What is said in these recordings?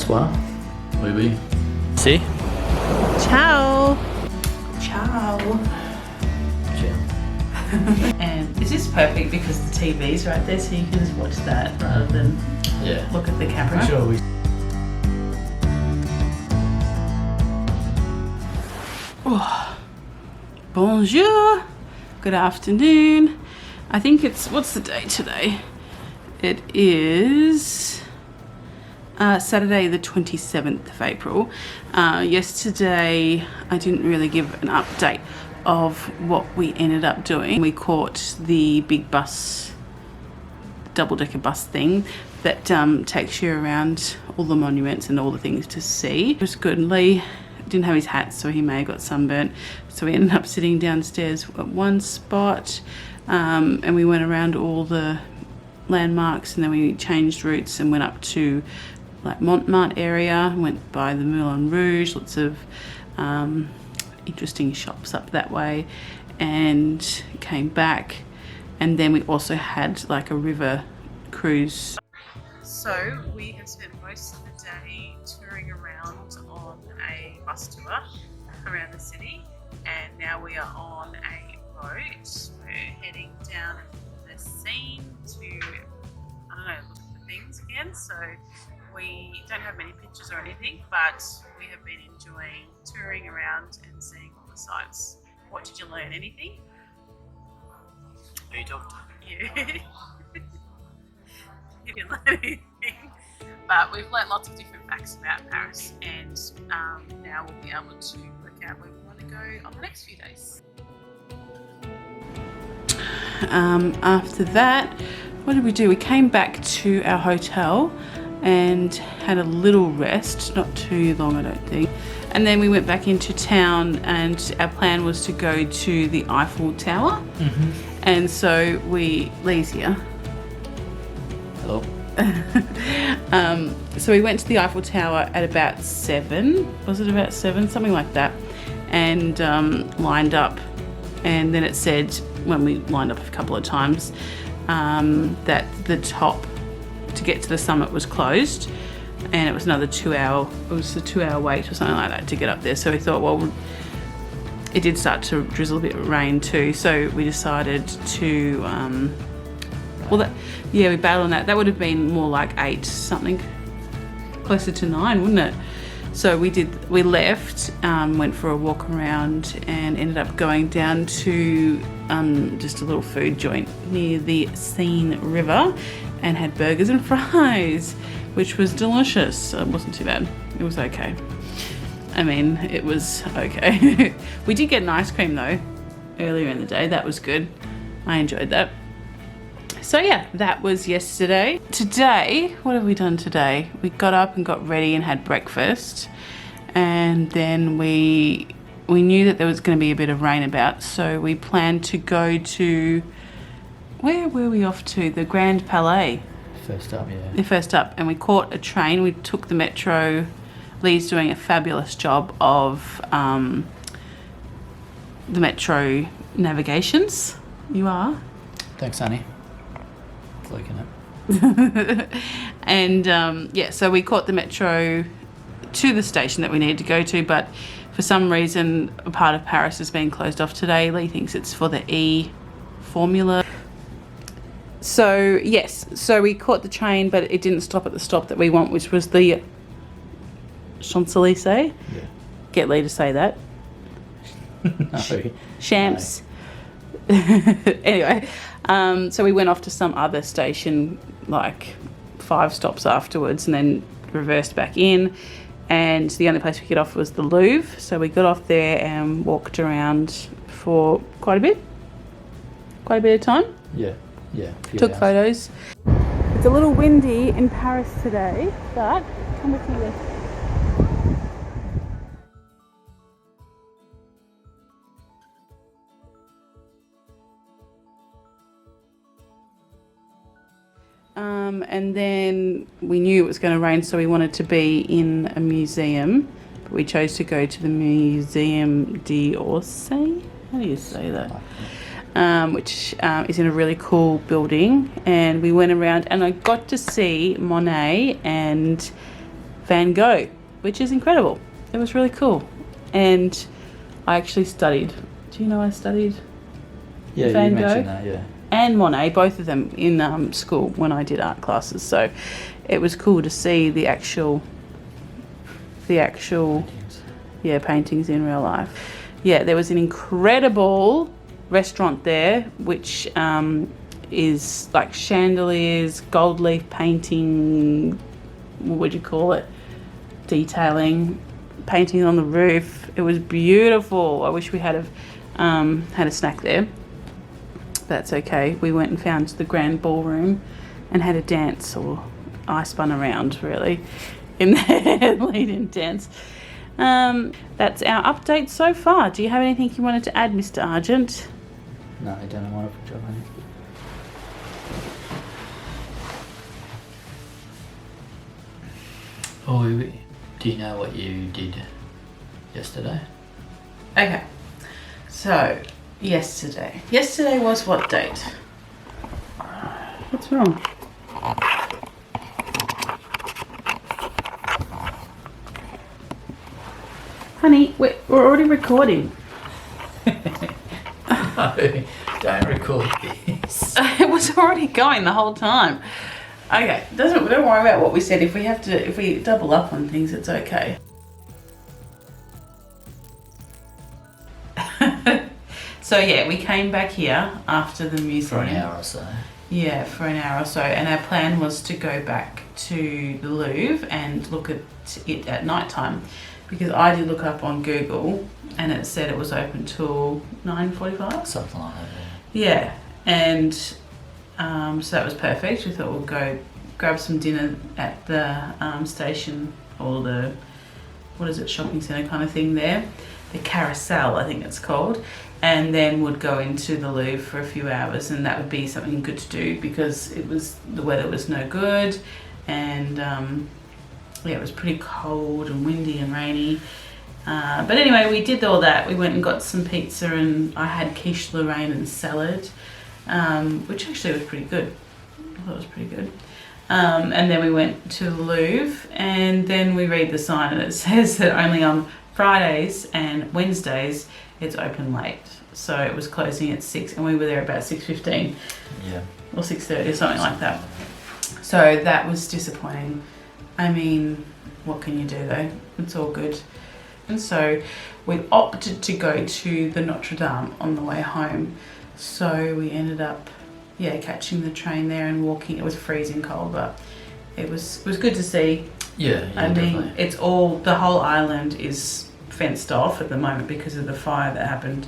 Bonsoir. Oui, oui. Si. Ciao. Ciao. Ciao. And this is perfect because the TV's right there, so you can just watch that rather than look at the camera. Sure. Oh. Bonjour. Good afternoon. I think it's, what's the date today? It is Saturday the 27th of April. Yesterday I didn't really give an update of what we ended up doing. We caught the big bus, double-decker bus thing that takes you around all the monuments and all the things to see. It was good. Lee didn't have his hat, so he may have got sunburnt. So we ended up sitting downstairs at one spot, and we went around all the landmarks, and then we changed routes and went up to like Montmartre area, went by the Moulin Rouge, lots of interesting shops up that way, and came back. And then we also had like a river cruise. So we have spent most of the day touring around on a bus tour around the city, and now we are on a boat. We're heading down the Seine to, I don't know, look at the things again. So we don't have many pictures or anything, but we have been enjoying touring around and seeing all the sights. What did you learn? Anything? Are you doctor? You. You didn't learn anything. But we've learnt lots of different facts about Paris, and now we'll be able to work out where we want to go on the next few days. After that, what did we do? We came back to our hotel and had a little rest, not too long I don't think. And then we went back into town, and our plan was to go to the Eiffel Tower. And so Lee's here. Hello. So we went to the Eiffel Tower at about 7, was it about 7? Something like that. And lined up, and then it said, when we lined up a couple of times, that the top to get to the summit was closed, and it was another 2 hour, it was a 2 hour wait or something like that to get up there. So we thought, well, it did start to drizzle a bit of rain too, so we decided to we bailed on that. That would have been more like 8 something, closer to 9, wouldn't it? So we left, went for a walk around, and ended up going down to just a little food joint near the Seine River, and had burgers and fries, which was delicious. It wasn't too bad. It was okay. I mean, it was okay. We did get an ice cream though earlier in the day. That was good. I enjoyed that. So yeah, that was yesterday. Today, what have we done today? We got up and got ready and had breakfast, and then we knew that there was going to be a bit of rain about, so we planned to go to, where were we off to? The Grand Palais. First up, yeah. The first up, and we caught a train. We took the metro. Lee's doing a fabulous job of the metro navigations. You are? Thanks, honey. Looking it. And so we caught the metro to the station that we needed to go to, but for some reason a part of Paris has been closed off today. Lee thinks it's for the E formula. So yes, so we caught the train, but it didn't stop at the stop that we want, which was the Champs-Élysées. Yeah. Get Lee to say that. No. Champs. No. Anyway, so we went off to some other station like 5 stops afterwards, and then reversed back in, and the only place we could get off was the Louvre. So we got off there and walked around for quite a bit of time. Yeah. Took photos. It's a little windy in Paris today, but come with me. And then we knew it was going to rain, so we wanted to be in a museum, but we chose to go to the Museum d'Orsay. How do you say that? Which is in a really cool building, and we went around and I got to see Monet and Van Gogh, which is incredible. It was really cool. And I actually studied. Do you know I studied Yeah, Van you Gogh mentioned that, yeah. and Monet, both of them in school when I did art classes. So it was cool to see the actual Paintings. paintings in real life. Yeah, there was an incredible restaurant there, which is like chandeliers, gold leaf painting, what would you call it? Detailing, painting on the roof. It was beautiful. I wish we had a snack there. That's okay. We went and found the grand ballroom and had a dance, or I spun around really in the lead-in dance. That's our update so far. Do you have anything you wanted to add, Mr. Argent? No, I don't want to job, honey. Oh, do you know what you did yesterday? Okay. So, yesterday was what date? What's wrong? Honey, we're already recording. No, don't record this. It was already going the whole time. Okay, don't worry about what we said. If we double up on things, it's okay. So yeah, we came back here after the museum. For an hour or so. Yeah, for an hour or so, and our plan was to go back to the Louvre and look at it at night time, because I did look up on Google and it said it was open till 9:45. Something like that, Yeah, and so that was perfect. We thought we'll go grab some dinner at the station, or the, what is it, shopping centre kind of thing there, the Carousel I think it's called, and then would go into the Louvre for a few hours, and that would be something good to do because the weather was no good, and yeah, it was pretty cold and windy and rainy. But anyway, we did all that. We went and got some pizza, and I had quiche Lorraine and salad, which actually was pretty good. I thought it was pretty good. And then we went to the Louvre, and then we read the sign, and it says that only on Fridays and Wednesdays it's open late. So it was closing at 6, and we were there about 6:15. Yeah. Or 6:30 or something like that. So that was disappointing. I mean, what can you do though? It's all good. And so we opted to go to the Notre Dame on the way home. So we ended up, catching the train there and walking. It was freezing cold, but it was good to see. Yeah, I mean, definitely. the whole island is fenced off at the moment because of the fire that happened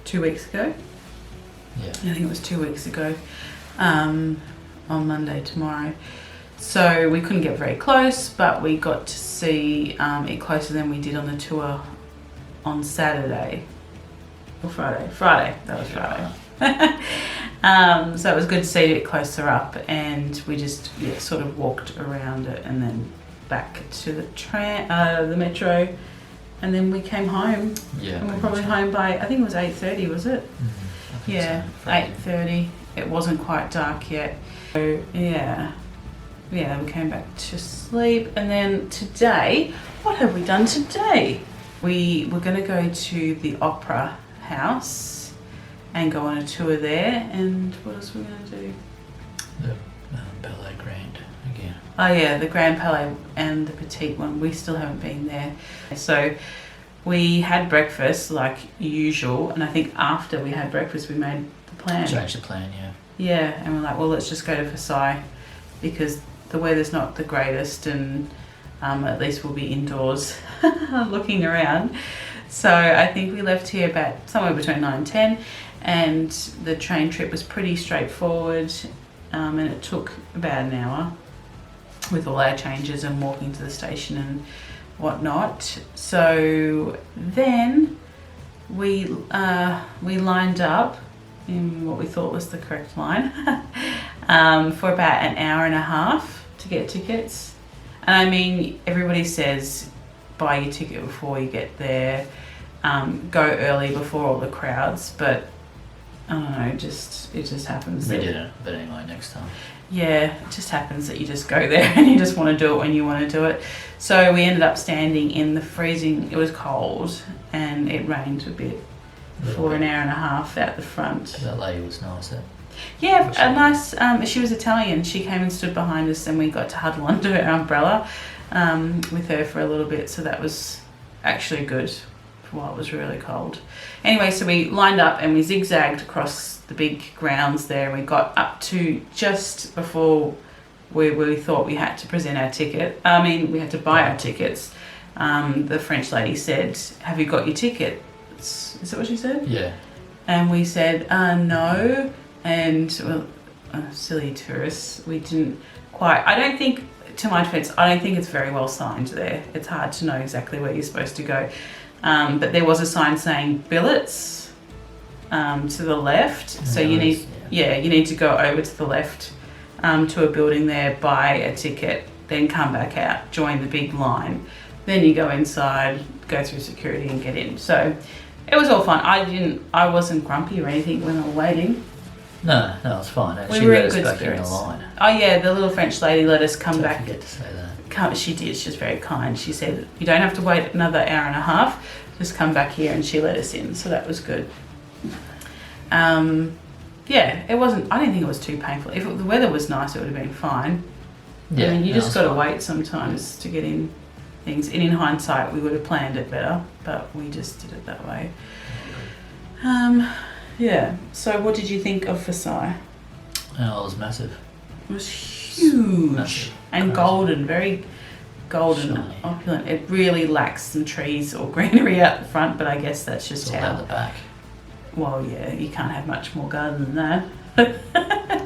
2 weeks ago. Yeah. I think it was 2 weeks ago, on Monday, tomorrow. So we couldn't get very close, but we got to see it closer than we did on the tour on Saturday or Friday. That was Friday. So it was good to see it closer up, and we just sort of walked around it and then back to the metro, and then we came home. Yeah. And we're probably home by, I think it was 8:30, was it? Mm-hmm. Yeah, 8:30. It wasn't quite dark yet. So yeah, we came back to sleep, and then today, what have we done today? We were going to go to the Opera House and go on a tour there, and what else were we going to do? The Ballet Grand again. Oh yeah, the Grand Palais and the Petite one. We still haven't been there. So we had breakfast like usual, and I think after we had breakfast we made the plan. Change the plan, yeah. Yeah, and we're like, well, let's just go to Versailles because the weather's not the greatest, and at least we'll be indoors looking around. So I think we left here about somewhere between 9 and 10, and the train trip was pretty straightforward, and it took about an hour with all our changes and walking to the station and whatnot. So then we lined up in what we thought was the correct line for about an hour and a half to get tickets. And I mean, everybody says buy your ticket before you get there, go early before all the crowds, but I don't know, it just happens. We didn't, but anyway, next time. Yeah, it just happens that you just go there and you just want to do it when you want to do it. So we ended up standing in the freezing, it was cold and it rained a bit for an hour and a half out the front. That lady was nice, eh? Yeah, a nice, she was Italian. She came and stood behind us and we got to huddle under her umbrella with her for a little bit. So that was actually good for while it was really cold. Anyway, so we lined up and we zigzagged across the big grounds there. We got up to just before we thought we had to present our ticket. I mean, we had to buy our tickets. The French lady said, "Have you got your ticket?" Is that what she said? Yeah. And we said, no. And, well, silly tourists, we didn't quite, I don't think, to my defense, I don't think it's very well signed there. It's hard to know exactly where you're supposed to go. But there was a sign saying billets to the left. So you need, you need to go over to the left to a building there, buy a ticket, then come back out, join the big line. Then you go inside, go through security and get in. So it was all fun. I wasn't grumpy or anything when we were waiting. No, it's fine. And We she were let in us good back spirits. in the line. Oh yeah, the little French lady let us come Don't back. forget to say that. She did. She was very kind. She said, "You don't have to wait another hour and a half. Just come back here," and she let us in. So that was good. Yeah, it wasn't. I didn't think it was too painful. If the weather was nice, it would have been fine. Yeah, I mean, you just got to fine. wait sometimes to get in things. And in hindsight, we would have planned it better, but we just did it that way. Yeah. So, what did you think of Versailles? Oh, it was massive. It was huge Massive. and Crazy. golden, very golden, Shiny. opulent. It really lacks some trees or greenery out the front, but I guess that's just It's all how. out the back. Well, yeah, you can't have much more garden than that.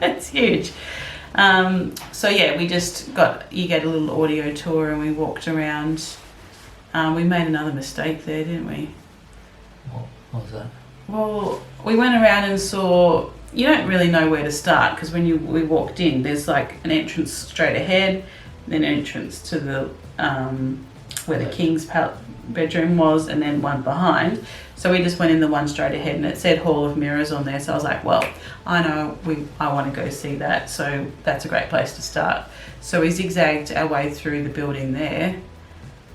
It's huge. So yeah, you get a little audio tour and we walked around. We made another mistake there, didn't we? What was that? Well, we went around and saw, you don't really know where to start because when we walked in, there's like an entrance straight ahead, then an entrance to the where the king's bedroom was, and then one behind. So we just went in the one straight ahead, and it said Hall of Mirrors on there. So I was like, well, I know I want to go see that, so that's a great place to start. So we zigzagged our way through the building there.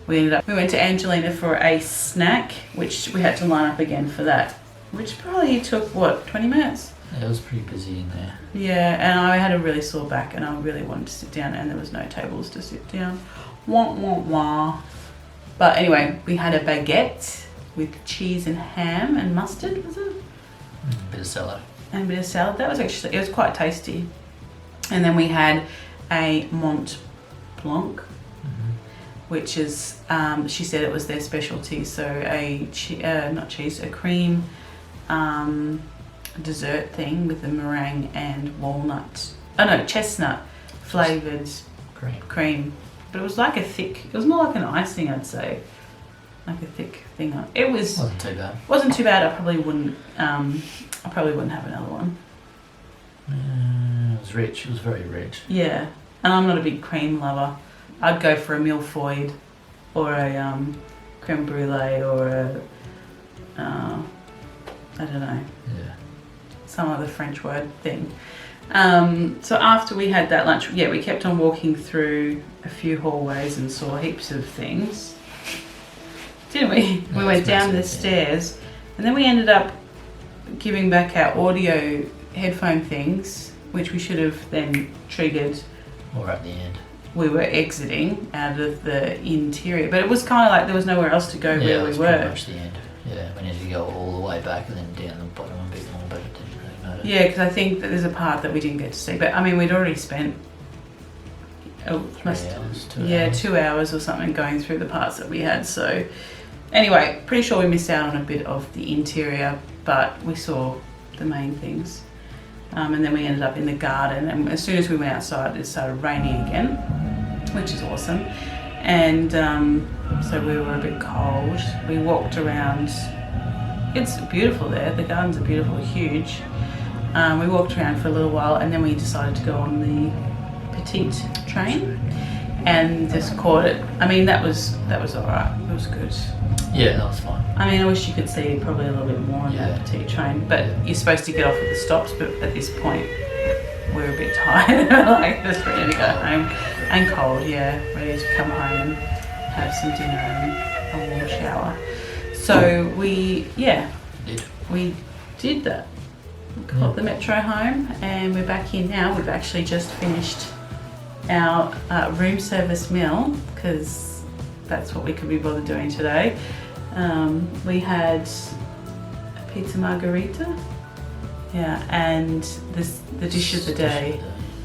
We went to Angelina for a snack, which we had to line up again for that, which probably took 20 minutes. It was pretty busy in there. Yeah, and I had a really sore back, and I really wanted to sit down, and there was no tables to sit down. Wah wah wah. But anyway, we had a baguette with cheese and ham and mustard, was it? Bit of salad. And a bit of salad. It was quite tasty. And then we had a Mont Blanc, which is, she said it was their specialty. So a cream dessert thing with a meringue and chestnut flavoured cream. But it was like it was more like an icing, I'd say. Like a thick thing. It Wasn't too bad. wasn't too bad. I probably wouldn't have another one. It was rich. It was very rich. Yeah, and I'm not a big cream lover. I'd go for a mille-feuille or a creme brulee or a I don't know, some other French word thing. So after we had that lunch, we kept on walking through a few hallways and saw heaps of things. Didn't we? We went down the stairs, and then we ended up giving back our audio headphone things, which we should have then triggered. Or at the end. We were exiting out of the interior, but it was kind of like there was nowhere else to go where it we was were. pretty much the end. Yeah, we needed to go all the way back and then down the bottom a bit more, but it didn't really matter. Yeah, because I think that there's a part that we didn't get to see, but I mean we'd already spent 2 hours. 2 hours or something going through the parts that we had. So anyway, pretty sure we missed out on a bit of the interior, but we saw the main things. And then we ended up in the garden, and as soon as we went outside, it started raining again, which is awesome. And so we were a bit cold. We walked around. It's beautiful there. The gardens are beautiful, huge. We walked around for a little while, and then we decided to go on the petite train and just caught it. I mean, that was all right. It was good. Yeah, that was fine. I mean, I wish you could see probably a little bit more on Yeah. that T train, but you're supposed to get off at the stops, but at this point, we're a bit tired, like just ready to go home. And cold, yeah, ready to come home and have some dinner and a warm shower. So we did that. We got the metro home and we're back in now. We've actually just finished our room service meal because that's what we could be bothered doing today. We had a pizza margherita, yeah, and the dish of the day,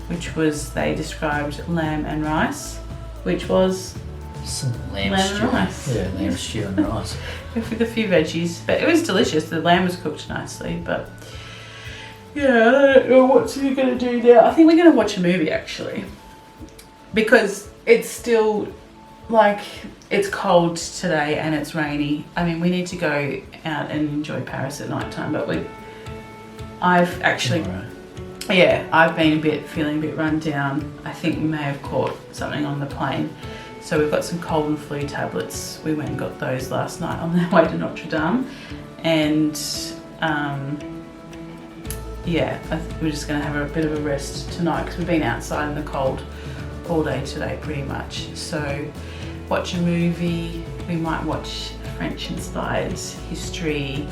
which was, they described lamb and rice, which was some lamb and stew. rice. Yeah, lamb stew and rice. With a few veggies, but it was delicious. The lamb was cooked nicely, but yeah, I don't know what we're going to do now. I think we're going to watch a movie actually, because it's still like, it's cold today and it's rainy. I mean, we need to go out and enjoy Paris at night time, but I've actually, yeah, I've been feeling a bit run down. I think we may have caught something on the plane. So we've got some cold and flu tablets. We went and got those last night on the way to Notre Dame. And yeah, we're just gonna have a bit of a rest tonight because we've been outside in the cold all day today pretty much. So watch a movie. We might watch French-inspired history,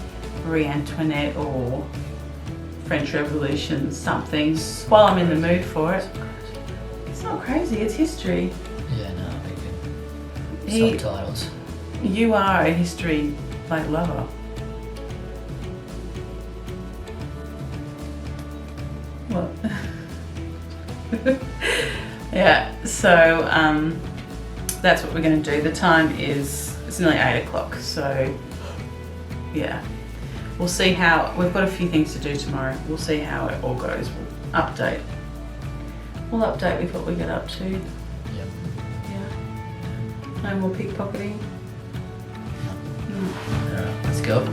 Marie Antoinette or French Revolution, something, while I'm in the mood for it. It's not crazy, it's history. Yeah, no, it'd be good. Subtitles. You are a history lover. What? Yeah, so that's what we're going to do. The time it's nearly 8 o'clock, so yeah. We'll see how, we've got a few things to do tomorrow. We'll see how it all goes. We'll update. We'll update with what we get up to. Yep. Yeah. No more pickpocketing. Alright, let's go.